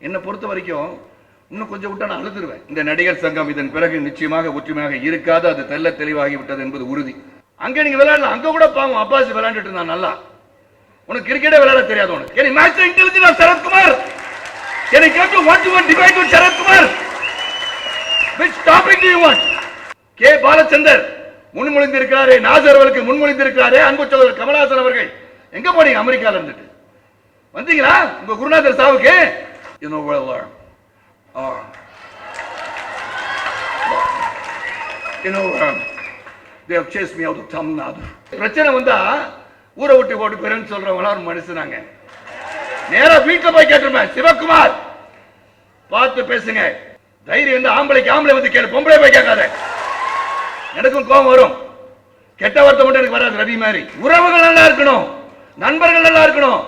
என்னை பொறுத்த வரைக்கும் இன்னும் கொஞ்சம் விட்டா நான் அழுதுருவேன். இந்த நடிகர் சங்கம் இதன் பிறகு நிச்சயமாக ஒற்றுமையாக இருக்காது, அது தெல்ல தெளிவாகிவிட்டது என்பது உறுதி. அங்க நீங்க விளையாடலாம், அங்க கூட பாவம் அப்பாஸ் விளையாண்டுட்டு இருந்தான் நல்லா. உனக்கு கிரிக்கெட்டே விளையாட தெரியாது. உனக்கு can you match the intelligence of Sarathkumar? Can you come to 1-to-1 debate with Sarathkumar? which topic do you want? K Balachander முன்மொழிந்திருக்கிறாரே, நாசர் அவர்களுக்கு முன்மொழிந்திருக்கிறாரே, அன்பு சகோதரர் கமலஹாசன் அவர்கள் எங்க போனீங்க? அமெரிக்கால இருந்துட்டு வந்தீங்களா உங்க குருநாதர் சாவுக்கு? you know well you know they have chased me out of Tamil Nadu. பிரச்சனை வந்தா ஊரை விட்டு ஓடி போறேன்னு சொல்றவங்களா ஒரு மனுஷனாங்க. நேரா வீட்டுல போய் கேட்டுருப்பேன், சிவகுமார் பார்த்து பேசுங்க, தைரியம் வந்து ஆம்பளைக்கு ஆம்பளை வந்து கேளு, பொம்பளை போய் கேட்காத. எனக்கும் கோபம் வரும், கெட்ட வார்த்தை மட்டும் எனக்கு வராது. ரவி மாதிரி உறவுகள் நல்லா இருக்கணும், நண்பர்கள் நல்லா இருக்கணும்,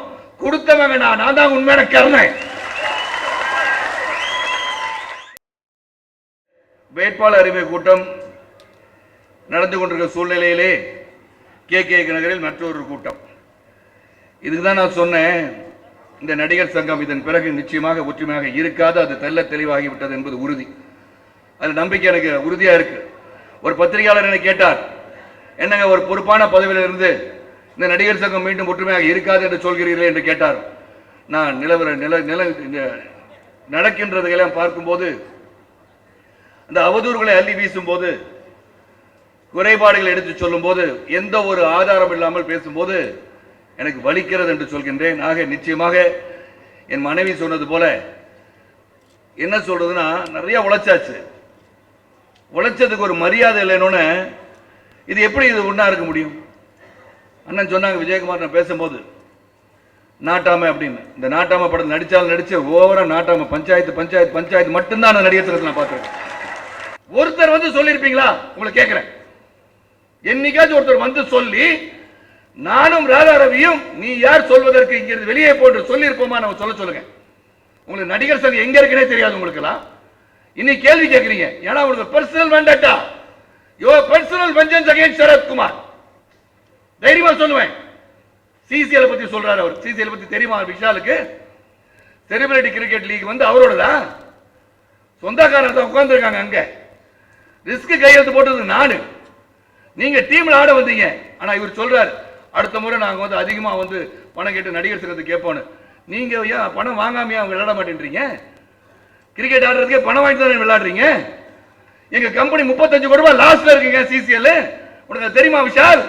கொடுத்தவங்க நான் தான் உண்மையான கருணை. வேட்பாளர் அறிவை கூட்டம் நடந்து கொண்டிருக்கிற சூழ்நிலையிலே கே நகரில் மற்றொரு கூட்டம். இதுக்குதான் நான் சொன்னேன், இந்த நடிகர் சங்கம் இதன் பிறகு நிச்சயமாக ஒற்றுமையாக இருக்காது, அது தெல்ல தெளிவாகிவிட்டது என்பது உறுதி. அது நம்பிக்கை எனக்கு உறுதியா இருக்கு. ஒரு பத்திரிகையாளர் என்னை கேட்டார், என்னங்க ஒரு பொறுப்பான பதவியில் இருந்து இந்த நடிகர் சங்கம் மீண்டும் ஒற்றுமையாக இருக்காது என்று சொல்கிறீர்களே என்று கேட்டார். நான் நடக்கின்றதையெல்லாம் பார்க்கும்போது, அந்த அவதூறுகளை அள்ளி வீசும் போது, குறைபாடுகளை எடுத்து சொல்லும் போது, எந்த ஒரு ஆதாரம் இல்லாமல் பேசும்போது எனக்கு வலிக்கிறது என்று சொல்கின்றேன். ஆக நிச்சயமாக என் மனைவி சொன்னது போல என்ன சொல்றதுன்னா, நிறைய உழைச்சாச்சு, உழைச்சதுக்கு ஒரு மரியாதை இல்லைன்னு இது எப்படி இது ஒன்றா இருக்க முடியும்? அண்ணன் சொன்னாங்க விஜயகுமார் நான் பேசும்போது, நாட்டாமை அப்படின்னு. இந்த நாட்டாமை படம் நடிச்சாலும் நடிச்சு ஓவரா நாட்டாமை பஞ்சாயத்து பஞ்சாயத்து பஞ்சாயத்து மட்டும்தான் நான் நடிகர் சங்கத்தில் நான் பார்த்துருக்கேன். ஒருத்தர் வந்து சொல்லியிருப்பீங்களா? உங்களை கேட்கிறேன், என்னைக்காச்சும் ஒருத்தர் வந்து சொல்லி நானும் ராதா ரவியும் நீ யார் சொல்வதற்கு இங்கிருந்து வெளியே போட்டு சொல்லி இருப்போமா? நம்ம சொல்லுங்க. உங்களுக்கு நடிகர் சங்கம் எங்க இருக்குன்னே தெரியாது உங்களுக்கு எல்லாம். இன்னைக்கு கேள்வி கேட்கறீங்க, ஏன்னா உங்களுக்கு personal Vendetta, your personal vengeance against Sarathkumar. தைரியமா சொல்லுவேன். சிசிஎல் பத்தி சொல்றாரு அவர். சிசிஎல் பத்தி தெரியுமா விஷாலுக்கு? செலிபிரிட்டி கிரிக்கெட் லீக் வந்து அவரோடதான், சொந்தக்காரர் தான் உட்கார்ந்துருக்காங்க அங்க. ரிஸ்க் கையெழுத்து போட்டது நானு, நீங்க டீம்ல ஆட வந்தீங்க. ஆனா இவர் சொல்றாரு, அடுத்த முறை நாங்க வந்து அதிகமா வந்து பணம் கேட்டு நடிகர் சங்கத்துக்கு கேட்போன்னு. நீங்க ஏன் பணம் வாங்காமையா அவங்க விளையாட மாட்டேன்றீங்க? கிரிக்கெட் ஆடுறதுக்கே பணம் வாங்கி தான் விளையாடுறீங்க. எங்க கம்பெனி 35 கோடி ரூபாய் லாஸ்ட்ல இருக்கீங்க சிசிஎல். உனக்கு தெரியுமா விஷால்?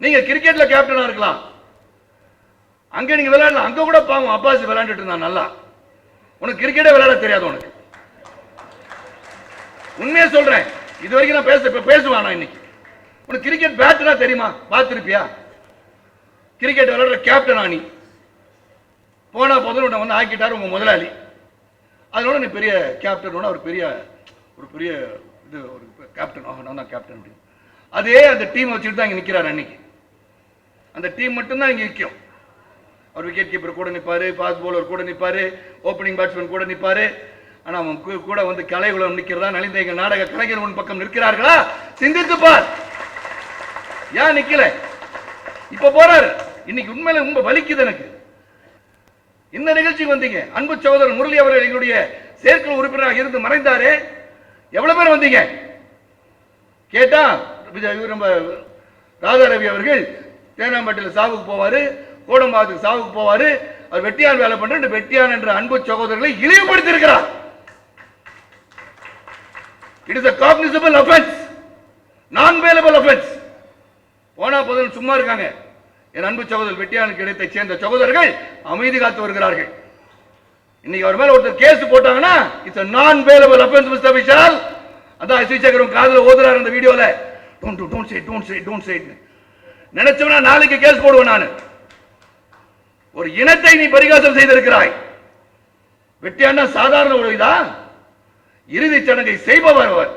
நீங்க கிரிக்கெட்ல கேப்டனா இருக்கலாம், அங்க நீங்க விளையாடலாம், அங்க கூட பாவம் அப்பாஸ் விளையாண்டுட்டு இருந்தான் நல்லா. உனக்கு கிரிக்கெட்டே விளையாட தெரியாது. உனக்கு உண்மையா சொல்றேன், இது வரைக்கும் நான் பேசுவானா இன்னைக்கு? உனக்கு கிரிக்கெட் பேட்னா தெரியுமா? பார்த்திருப்பியா? கிரிக்கெட் விளையாடுற கேப்டனா நீ? போனா போதும் உன்னை வந்து ஆக்கிட்டாரு உங்க முதலாளி, அதனால நீ பெரிய கேப்டன், அவர் பெரிய ஒரு பெரிய இது ஒரு கேப்டன், நான் தான் கேப்டன் அப்படின்னு. அதே அந்த டீம் வச்சுட்டு தான் இங்க நிக்கிறாரு. அன்னைக்கு அந்த டீம் மட்டும் தான் இங்க நிற்கும். அவர் விக்கெட் கீப்பர் கூட நிற்பாரு, ஃபாஸ்ட் பவுலர் கூட நிற்பாரு, ஓப்பனிங் பேட்ஸ்மேன் கூட நிற்பாரு. ஆனா அவன் கூட வந்து கலைகுலம் நிற்கிறதா? நலிந்த எங்கள் நாடக கலைஞர் உன் பக்கம் நிற்கிறார்களா? சிந்தித்து பார். ஏன் நிக்கல? இப்ப போறாரு. இன்னைக்கு உண்மையில ரொம்ப வலிக்குது எனக்கு. இந்த நிகழ்ச்சிக்கு வந்தீங்க, அன்பு சகோதரர் முரளி அவர்கள் எங்களுடைய செயற்குழு உறுப்பினராக இருந்து மறைந்தாரே, எவ்வளவு பேர் வந்தீங்க கேட்டா? நம்ம ராதா ரவி அவர்கள் தேனாம்பேட்டையில் சாவுக்கு போவாரு, கோடம்பாக்கத்துக்கு சாவுக்கு போவாரு, அவர் வெட்டியான் வேலை பண்ற வெட்டியான் என்ற அன்பு சகோதரர்களை இழிவுபடுத்தி இருக்கிறார். It is a cognizable offense, non-bailable offense. போனா போதும் சும்மா இருக்காங்க. என் அன்பு சகோதரர் வெட்டியானுக்கு இடத்தை சேர்ந்த சகோதரர்கள் அமைதி காத்து வருகிறார்கள். இன்னைக்கு அவர் மேல ஒருத்தர் கேஸ் போட்டாங்கன்னா it's a non-bailable offense mister Vishal. அதான் ஸ்ரீசேகரம் காதுல ஓதுறாரு அந்த வீடியோல, don't say நினைச்சவனா நாளைக்கு கேஸ் போடுவேன் நான். ஒரு இனத்தை நீ பரிகாசம் செய்திருக்கிறாய். வெட்டியானா சாதாரண ஒரு இதா? இறுதி சடங்கை செய்பவர் அவர்,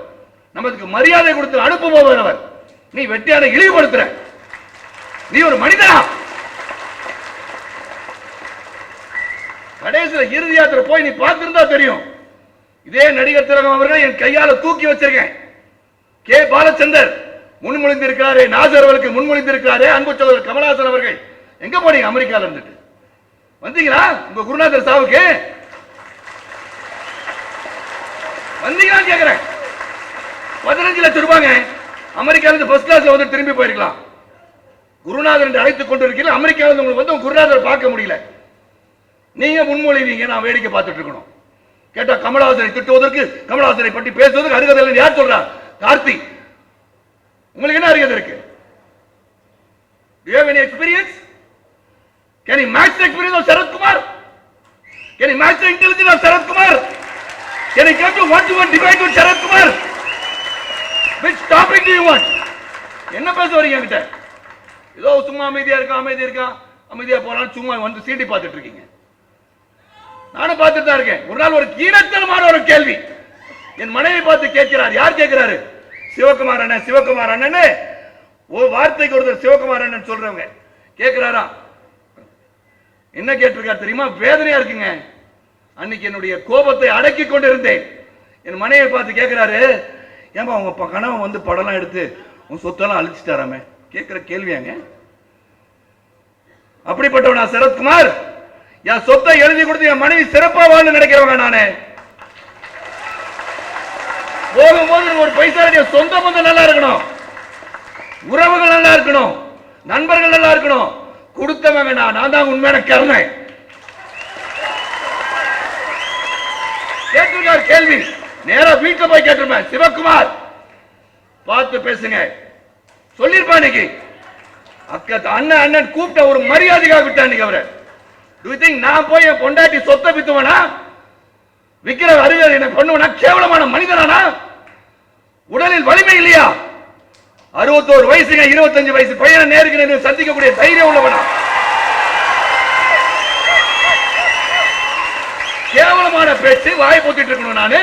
நமக்கு மரியாதை கொடுத்து அனுப்புபவர் அவர். நீ வெட்டியான இழிவுபடுத்துற. நீ ஒரு மனிதனா? கடைசியில் இறுதி யாத்திரை போய் நீ பார்த்திருந்தா தெரியும். இதே நடிகர் திலகம் அவர்களை என் கையால தூக்கி வச்சிருக்கேன். கே பாலச்சந்தர் முன்மொழிந்திருக்கிறாரே, நாசர் அவர்களுக்கு முன்மொழிந்திருக்கிறாரே, அன்பு சகோதரர் கமலஹாசன் அவர்கள் எங்க போனீங்க? அமெரிக்கால இருந்துட்டு வந்தீங்களா உங்க குருநாதர் சாவுக்கு? வந்தீங்களான்னு கேட்கிறேன். 15 லட்சம் ரூபாங்க. அமெரிக்காவிலிருந்து ஃபர்ஸ்ட் கிளாஸ்ல வந்து திரும்பி போயிருக்கலாம். குருநாதர் என்று அழைத்துக் கொண்டிருக்கீங்க. அமெரிக்காவிலிருந்து உங்களுக்கு வந்து குருநாதர் பார்க்க முடியல. நீங்க முன்மொழிவீங்க, நான் வேடிக்கை பார்த்துட்டு இருக்கணும். கேட்டா கமலஹாசனை திட்டுவதற்கு, கமலஹாசனை பற்றி பேசுவதற்கு அருகதை இல்லை யார் சொல்றா? கார்த்தி. உங்களுக்கு என்ன அருகதை இருக்கு? Do you have any experience? Can you match the experience of Sarath Kumar? Can you match the intelligence of Sarath Kumar? Can you come to one-to-one debate with Sarath Kumar? Which topic do you want? என்ன பேச வரீங்க என்கிட்ட? ஏதோ சும்மா அமைதியா அமைதியா போறான்னு சும்மா வந்து சீண்டி பார்த்துட்டு இருக்கீங்க. நானும் பார்த்துட்டு தான் இருக்கேன். ஒரு நாள் ஒரு கீழத்தனமான ஒரு கேள்வி என் மனைவி பார்த்து கேட்கிறார். யார் கேட்கிறாரு? சிவகுமார் அண்ணன். ஒரு வார்த்தைக்கு ஒருத்தர் சிவகுமார் அண்ணன் சொல்றவங்க கேட்கிறாரா. என்ன கேட்டிருக்காரு தெரியுமா? வேதனையா இருக்குங்க. அன்னைக்கு என்னுடைய கோபத்தை அடக்கி கொண்டு இருந்தேன். என் மனைவி பார்த்து கேட்கிறாரு, ஏன்பா உங்க கணவன் வந்து படம்லாம் எடுத்து உன் சொத்தெல்லாம் அழிச்சிட்டாராமே. கேட்கிற கேள்வியாங்க. அப்படிப்பட்டவனா சரத்குமார்? என் சொத்தை எழுதி கொடுத்து என் மனைவி சிறப்பா வாழ்ந்து நினைக்கிறவங்க நானே. போகும்போது ஒரு பைசா சொந்த பந்தம் நல்லா இருக்கணும், உறவுகள் நல்லா இருக்கணும், நண்பர்கள் நல்லா இருக்கணும். கொடுத்தவங்க நான் தான் உண்மையான கருணை. கேட்டிருக்கார் கேள்வி. நேரா வீட்டுல போய் கேட்டிருப்பேன். சிவகுமார் பார்த்து பேசுங்க சொல்லிருப்பா. இன்னைக்கு அக்கா அண்ணன் கூப்பிட்ட ஒரு மரியாதைக்காக விட்டான் அவரை. நான் போய் என் பொண்டாட்டி சொத்தை வித்துவனா? விக்கிற அறிவியல் என்ன பண்ணுவனா? கேவலமான மனிதனானா? உடலில் வலிமை இல்லையா? 61 வயசுங்க, 25 வயசு பையனை நேருக்கு சந்திக்கக்கூடிய தைரியம் உள்ளவனா? கேவலமான பேச்சு. வாயை பொத்திட்டு இருக்கணும். நானு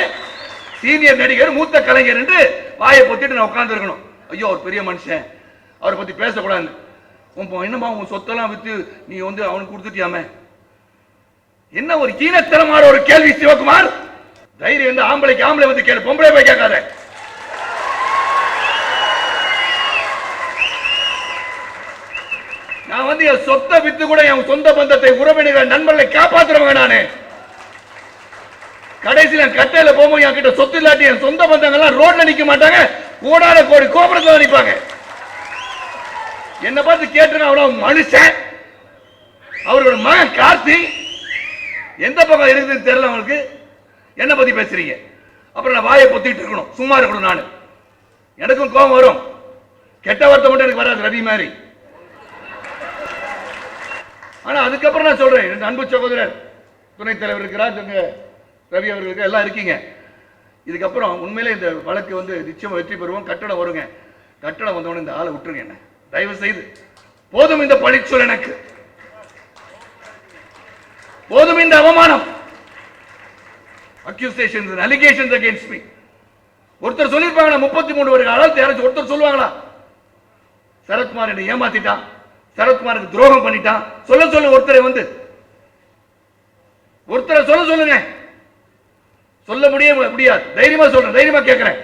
சீனியர் நடிகர், மூத்த கலைஞர் என்று வாயை பொத்திட்டு நான் உட்கார்ந்து இருக்கணும். ஐயோ ஒரு பெரிய மனுஷன், அவரை பத்தி பேசக்கூடாது. என்னமா உன் சொத்தெல்லாம் வித்து நீ வந்து அவனுக்கு கொடுத்துட்டியாமே? என்ன ஒரு ஈனத்தனமான ஒரு கேள்வி சிவகுமார். தைரியம் வந்து ஆம்பளைக்கு ஆம்பளை வந்து கேளு, பொம்பளை போய் கேட்காத. நான் வந்து என் சொத்தை வித்து கூட என் சொந்த பந்தத்தை, உறவினர்கள், நண்பர்களை காப்பாத்துறவங்க நானு. கடைசியில கட்டையில போகும்போது என் கிட்ட சொத்து இல்லாட்டி என் சொந்த பந்தங்கள்லாம் ரோட்ல நிக்க மாட்டாங்க, கோடான கோடி கோபுரத்துல நிற்பாங்க. என்ன பார்த்து கேட்டு அவ்வளவு மனுஷன். அவரோட மகன் கார்த்தி எந்த பக்கம் இருக்குதுன்னு தெரியல அவங்களுக்கு. என்ன பத்தி பேசுறீங்க? அப்புறம் நான் வாயை பொத்திட்டு இருக்கணும், சும்மா இருக்கணும். நான் எனக்கும் கோபம் வரும். கெட்ட வார்த்தை மட்டும் எனக்கு வராது ரவி மாதிரி. ஆனா அதுக்கப்புறம் நான் சொல்றேன், அன்பு சகோதரர் துணைத் தலைவர் இருக்கிறார், ரவி அவர்களுக்கு எல்லாம் இருக்கீங்க. இதுக்கப்புறம் உண்மையிலே இந்த வழக்கு வந்து நிச்சயம் வெற்றி பெறுவோம். கட்டணம் வருங்க. கட்டணம் வந்தவொடனே இந்த ஆளை விட்டுருங்க. என்ன தயவு செய்து போதும் இந்த பழிச்சொல், எனக்கு போதும் இந்த அவமானம். Accusations and allegations against me. ஒருத்தர் சொல்லிருப்பாங்களா 33 வருட காலம் யாராச்சும் ஒருத்தர் சொல்லுவாங்களா? சரத்குமார் என்னை ஏமாத்திட்டான், சரத்குமாருக்கு துரோகம் பண்ணிட்டான் சொல்ல ஒருத்தரை வந்து ஒருத்தரை சொல்லுங்க. சொல்ல முடியாது. தைரியமா சொல்றேன், தைரியமா கேட்கிறேன்.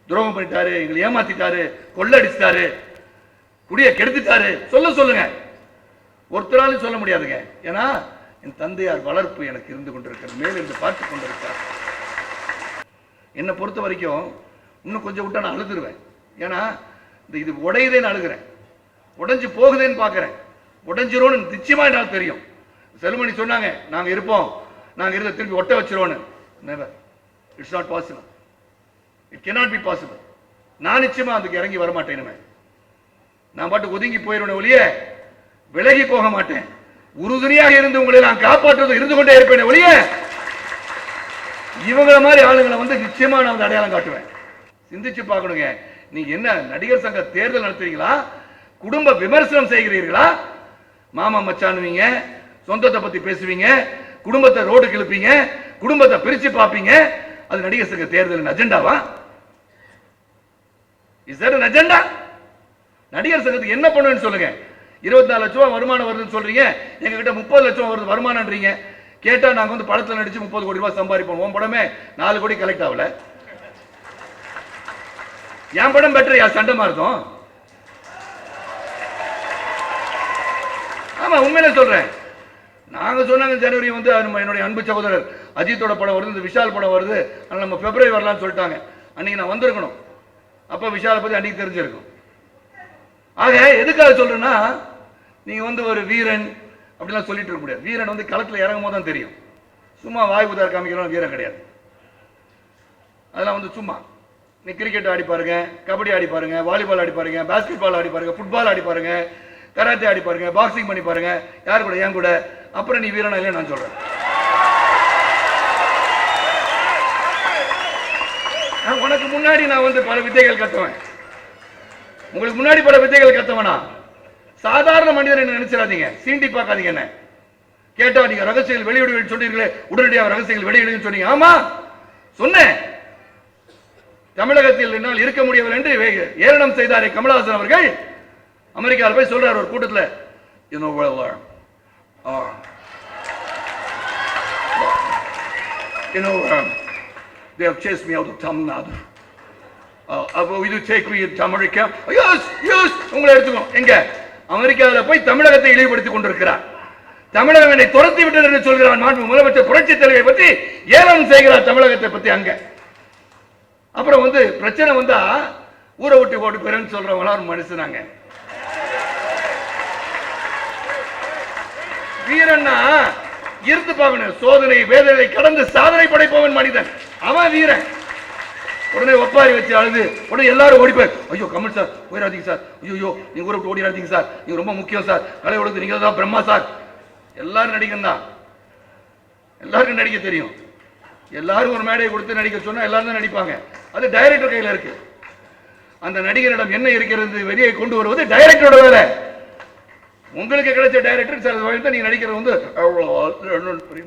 துரோகம் பண்ணிட்டாரு, எங்களை ஏமாத்திட்டாரு, கொள்ளடிச்சிட்டாரு, குடிய கெடுத்துட்டாரு சொல்லுங்க. ஒருத்தராலும் சொல்ல முடியாதுங்க. ஏன்னா என் தந்தையார் வளர்ப்பு எனக்கு இருந்து கொண்டிருக்கிறது, மேல் இருந்து பார்த்து கொண்டிருக்கிறார். என்னை பொறுத்த வரைக்கும் இன்னும் கொஞ்சம் விட்டா நான் அழுதுருவேன். ஏன்னா இது உடையுதேன்னு அழுகிறேன், உடைஞ்சு போகுதேன்னு பார்க்கிறேன். உடைஞ்சிரோன்னு நிச்சயமா எனக்கு தெரியும். செல்மணி சொன்னாங்க நாங்க இருப்போம், நாங்க இருந்த திருப்பி ஒட்ட வச்சிருவோன்னு. Never. It's not possible. It cannot be possible. நான் நிச்சயமா அதுக்கு இறங்கி வர மாட்டேன். நான் பாட்டு ஒதுங்கி போயிடுவேன் ஒழிய விலகி போக மாட்டேன். உறுதுணையாக இருந்து உங்களை நான் காப்பாற்றுவது இருந்து கொண்டே இருப்பேன் ஒழிய இவங்கள மாதிரி ஆளுங்களை வந்து நிச்சயமா நான் வந்து அடையாளம் காட்டுவேன். சிந்திச்சு பார்க்கணுங்க. நீங்க என்ன நடிகர் சங்க தேர்தல் நடத்துறீங்களா? குடும்ப விமர்சனம் செய்கிறீர்களா? மாமா மச்சானுவீங்க, சொந்தத்தை பத்தி பேசுவீங்க, குடும்பத்தை ரோடுக்கு இழுப்பீங்க, குடும்பத்தை பிரிச்சு பார்ப்பீங்க. அது நடிகர் சங்க தேர்தலின் அஜெண்டாவா? Is that an agenda? நடிகர் சங்கத்துக்கு என்ன பண்ணுவேன்னு சொல்லுங்க. 24 லட்சம் ரூபாய் வருமானம் வருதுன்னு சொல்றீங்க, எங்க கிட்ட 30 லட்சம் வருது வருமானம்ன்றீங்க. கேட்டா நாங்க வந்து படத்துல நடிச்சு 30 கோடி ரூபாய் சம்பாதிப்போம். உன் படமே 4 கோடி கலெக்ட் ஆகல. என் படம் பெட்டர், யா சண்டை மாறுதோம். ஆமா உண்மையில சொல்றேன். நாங்க சொன்னாங்க ஜனவரி வந்து என்னுடைய அன்பு சகோதரர் அஜித்தோட படம் வருது, இந்த விஷால் படம் வருது, அதனால நம்ம பிப்ரவரி வரலாம்னு சொல்லிட்டாங்க. அன்னைக்கு நான் வந்திருக்கணும், அப்ப விஷாலை பத்தி அன்னைக்கு தெரிஞ்சிருக்கும். ஆக எதுக்காக சொல்றேன்னா, நீங்க வந்து ஒரு வீரன் அப்படிலாம் சொல்லிட்டு இருக்க முடியாது. வீரன் வந்து களத்துல இறங்கும் போது தான் தெரியும். சும்மா வாய் உதார் காமிக்கிறோம் வீரன் கிடையாது. அதெல்லாம் வந்து சும்மா நீ கிரிக்கெட் ஆடி பாருங்க, கபடி ஆடி பாருங்க, வாலிபால் ஆடி பாருங்க, பாஸ்கெட் பால் ஆடி பாருங்க, ஃபுட்பால் ஆடி பாருங்க, கராத்தே ஆடி பாருங்க, பாக்ஸிங் பண்ணி பாருங்க, யார் கூட என் கூட, அப்புறம் நீ வீரனா இல்லையா நான் சொல்றேன். உனக்கு முன்னாடி நான் வந்து பல வித்தைகள் கத்துவேன், உங்களுக்கு முன்னாடி பல வித்தைகள் கத்துவனா. சாதாரண மனிதன் நினைச்சிடாதீங்க, சீண்டி பார்க்காதீங்க. என்ன கேட்டா நீங்க ரகசியங்கள் வெளியிடுவீங்க சொன்னீங்களே, உடனடியாக ரகசியங்கள் வெளியிடுன்னு சொன்னீங்க. ஆமா சொன்னேன். தமிழகத்தில் என்னால் இருக்க முடியவில்லை என்று ஏளனம் செய்தாரே கமலஹாசன் அவர்கள், அமெரிக்காவில் போய் சொல்றார் ஒரு கூட்டத்தில், they have chased me out of Tamil Nadu. Will you take me to America? Yes, yes. உங்களை எடுத்துக்கோ. எங்க அமெரிக்காவில் போய் தமிழகத்தை இழிவுபடுத்திக் கொண்டிருக்கிறார். தமிழகம் என்னை துரத்தி விட்டது என்று சொல்கிறார். மாண்பு முதலமைச்சர் புரட்சி தலைவை பற்றி ஏளனம் செய்கிறார் தமிழகத்தை பற்றி அங்க. அப்புறம் வந்து பிரச்சனை வந்தா ஊரை விட்டு ஓடி போறேன்னு சொல்றவங்களாம் மனுஷனாங்க. வீரன்னா இருந்து பார்க்கணும், சோதனை வேதனை கடந்து சாதனை படைப்பவன் மனிதன், அவன் வீரன். உடனே ஒப்பாரி வச்சு அழுது உடனே எல்லாரும் ஓடி போய், ஐயோ கமல் சார் போயிடாதீங்க சார், ஐயோ நீங்க ஊரை விட்டு ஓடிடாதீங்க சார், நீங்க ரொம்ப முக்கியம் சார், கலை உலகத்து நீங்க தான் பிரம்மா சார். எல்லாரும் நடிகன் தான், எல்லாருக்கும் நடிக்க தெரியும். எல்லாரும் ஒரு மேடையை கொடுத்து நடிக்க சொன்னா எல்லாரும் தான் நடிப்பாங்க. அது டைரக்டர் கையில் இருக்கு. அந்த நடிகரிடம் என்ன இருக்கிறது வெளியே கொண்டு வருவது டைரக்டரோட வேலை. உங்களுக்கு கிடைச்ச டைரக்டர் சார் நீங்க நடிக்கிறது வந்து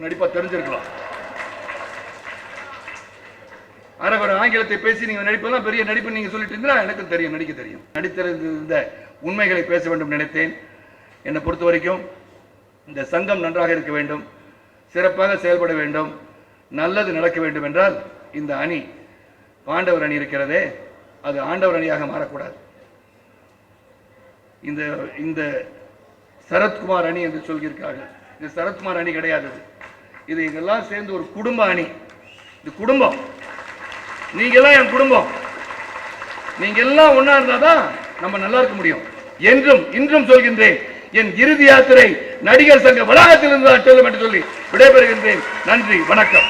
நடிப்பா தெரிஞ்சிருக்கலாம். ஒரு ஆங்கிலத்தை பேசி நீங்க நடிப்பதெல்லாம் பெரிய நடிப்பு நீங்க சொல்லிட்டு இருந்தா எனக்கு தெரியும், நடிக்க தெரியும். நடித்திருந்த உண்மைகளை பேச வேண்டும் நினைத்தேன். என்னை பொறுத்த வரைக்கும் இந்த சங்கம் நன்றாக இருக்க வேண்டும், சிறப்பாக செயல்பட வேண்டும், நல்லது நடக்க வேண்டும் என்றால் இந்த அணி, பாண்டவர் அணி இருக்கிறதே, அது ஆண்டவர் அணியாக மாறக்கூடாது. இந்த இந்த சரத்குமார் அணி என்று சொல்கிறார்கள், இது சரத்குமார் அணி கிடையாது. இது இதெல்லாம் சேர்ந்து ஒரு குடும்ப அணி. இது குடும்பம், நீங்க எல்லாம் என் குடும்பம். நீங்க எல்லாம் ஒன்னா இருந்தாதான் நம்ம நல்லா இருக்க முடியும். என்றும் இன்றும் சொல்கின்றேன், என் இறுதி யாத்திரை நடிகர் சங்க வளாகத்தில் இருந்து செல்லும் என்று சொல்லி விடைபெறுகின்றேன். நன்றி, வணக்கம்.